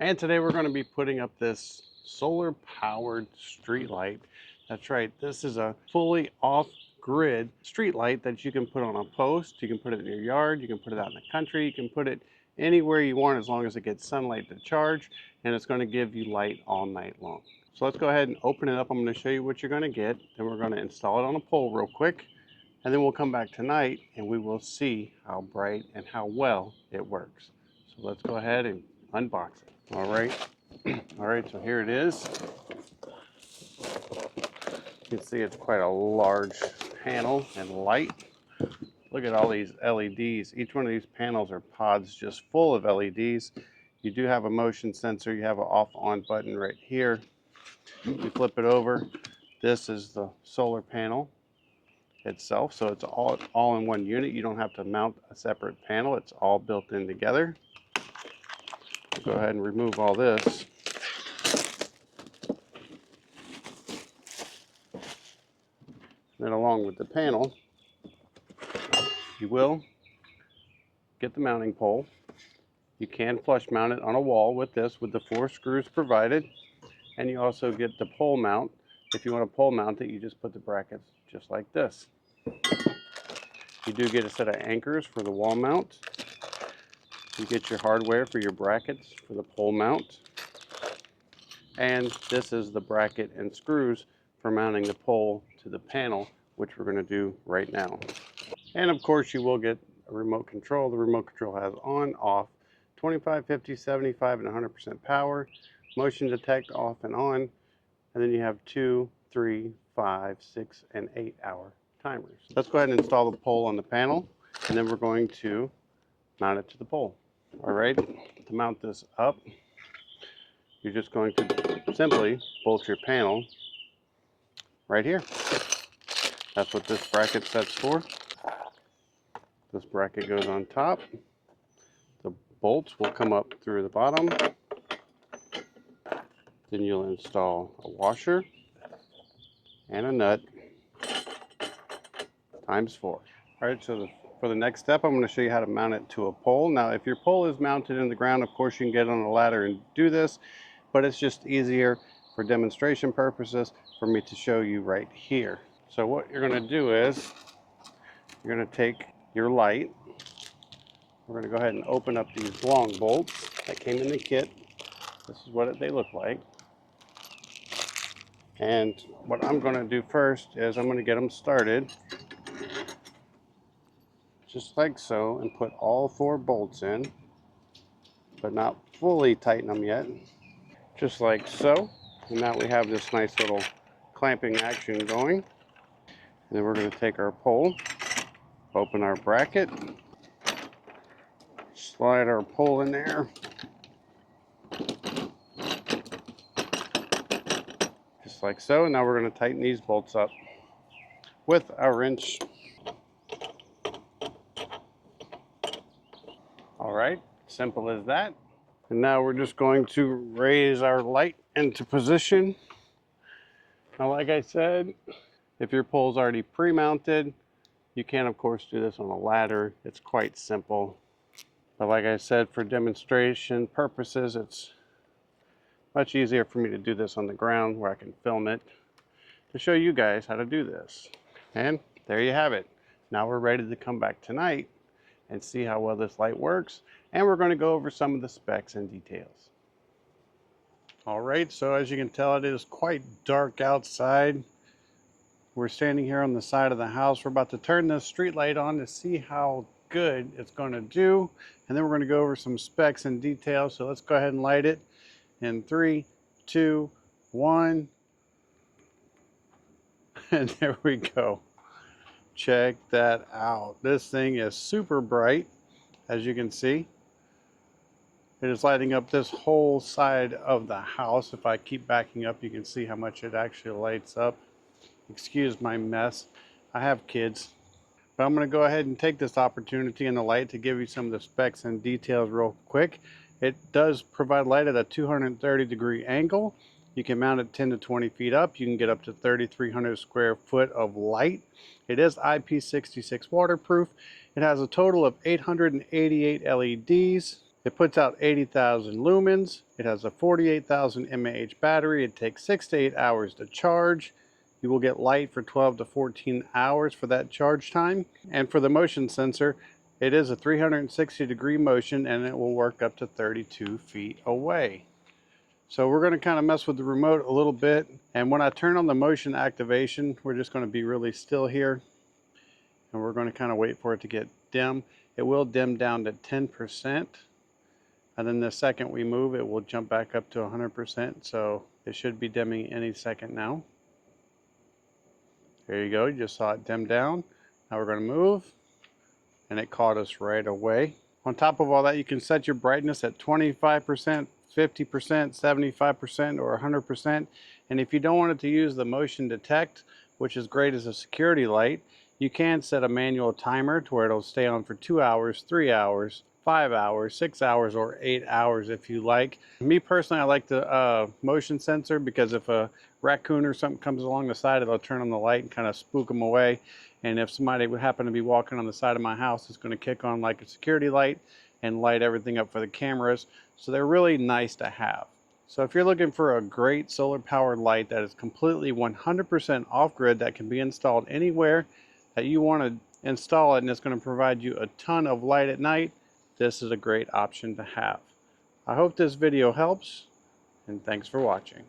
And today we're going to be putting up this solar powered street light. That's right, this is a fully off-grid street light that you can put on a post, you can put it in your yard, you can put it out in the country, you can put it anywhere you want as long as it gets sunlight to charge, and it's going to give you light all night long. So let's go ahead and open it up. I'm going to show you what you're going to get, then we're going to install it on a pole real quick, and then we'll come back tonight and we will see how bright and how well it works. So let's go ahead and unbox it. All right, so here it is. You can see it's quite a large panel and light. Look at all these LEDs. Each one of these panels are pods just full of LEDs. You do have a motion sensor. You have an off-on button right here. You flip it over. This is the solar panel itself, so it's all in one unit. You don't have to mount a separate panel. It's all built in together. Go ahead and remove all this. Then along with the panel, you will get the mounting pole. You can flush mount it on a wall with this, with the 4 screws provided. And you also get the pole mount. If you want to pole mount it, you just put the brackets just like this. You do get a set of anchors for the wall mount. You get your hardware for your brackets for the pole mount. And this is the bracket and screws for mounting the pole to the panel, which we're going to do right now. And of course you will get a remote control. The remote control has on, off, 25, 50, 75, and 100% power, motion detect off and on, and then you have 2, 3, 5, 6, and 8 hour timers. Let's go ahead and install the pole on the panel, and then we're going to mount it to the pole. All right, to mount this up, you're just going to simply bolt your panel right here. That's what this bracket sets for. This bracket goes on top. The bolts will come up through the bottom. Then you'll install a washer and a nut times 4. All right, so for the next step, I'm going to show you how to mount it to a pole. Now, if your pole is mounted in the ground, of course you can get on a ladder and do this, but it's just easier for demonstration purposes for me to show you right here. So what you're going to do is you're going to take your light. We're going to go ahead and open up these long bolts that came in the kit. This is what they look like. And what I'm going to do first is I'm going to get them started just like so and put all 4 bolts in, but not fully tighten them yet. Just like so. And now we have this nice little clamping action going. And then we're going to take our pole, open our bracket, slide our pole in there. Just like so. And now we're going to tighten these bolts up with a wrench. All right, simple as that. And now we're just going to raise our light into position. Now, like I said, if your pole's already pre-mounted, you can of course do this on a ladder. It's quite simple. But like I said, for demonstration purposes, it's much easier for me to do this on the ground where I can film it to show you guys how to do this. And there you have it. Now we're ready to come back tonight and see how well this light works. And we're going to go over some of the specs and details. All right, so as you can tell, it is quite dark outside. We're standing here on the side of the house. We're about to turn this street light on to see how good it's going to do. And then we're going to go over some specs and details. So let's go ahead and light it in 3, 2, 1. And there we go. Check that out. This thing is super bright, as you can see. It is lighting up this whole side of the house. If I keep backing up, you can see how much it actually lights up. Excuse my mess. I have kids. But I'm going to go ahead and take this opportunity in the light to give you some of the specs and details real quick. It does provide light at a 230-degree angle. You can mount it 10 to 20 feet up. You can get up to 3,300 square foot of light. It is IP66 waterproof. It has a total of 888 LEDs. It puts out 80,000 lumens. It has a 48,000 mAh battery. It takes 6 to 8 hours to charge. You will get light for 12 to 14 hours for that charge time. And for the motion sensor, it is a 360-degree motion, and it will work up to 32 feet away. So we're going to kind of mess with the remote a little bit. And when I turn on the motion activation, we're just going to be really still here. And we're going to kind of wait for it to get dim. It will dim down to 10%. And then the second we move, it will jump back up to 100%. So it should be dimming any second now. There you go. You just saw it dim down. Now we're going to move. And it caught us right away. On top of all that, you can set your brightness at 25%, 50%, 75%, or 100%. And if you don't want it to use the motion detect, which is great as a security light, you can set a manual timer to where it'll stay on for 2 hours, 3 hours, 5 hours, 6 hours, or 8 hours if you like. Me personally, I like the motion sensor because if a raccoon or something comes along the side, it'll turn on the light and kind of spook them away. And if somebody would happen to be walking on the side of my house, it's going to kick on like a security light and light everything up for the cameras. So they're really nice to have. So if you're looking for a great solar powered light that is completely 100% off grid, that can be installed anywhere that you want to install it, and it's going to provide you a ton of light at night, this is a great option to have. I hope this video helps, and thanks for watching.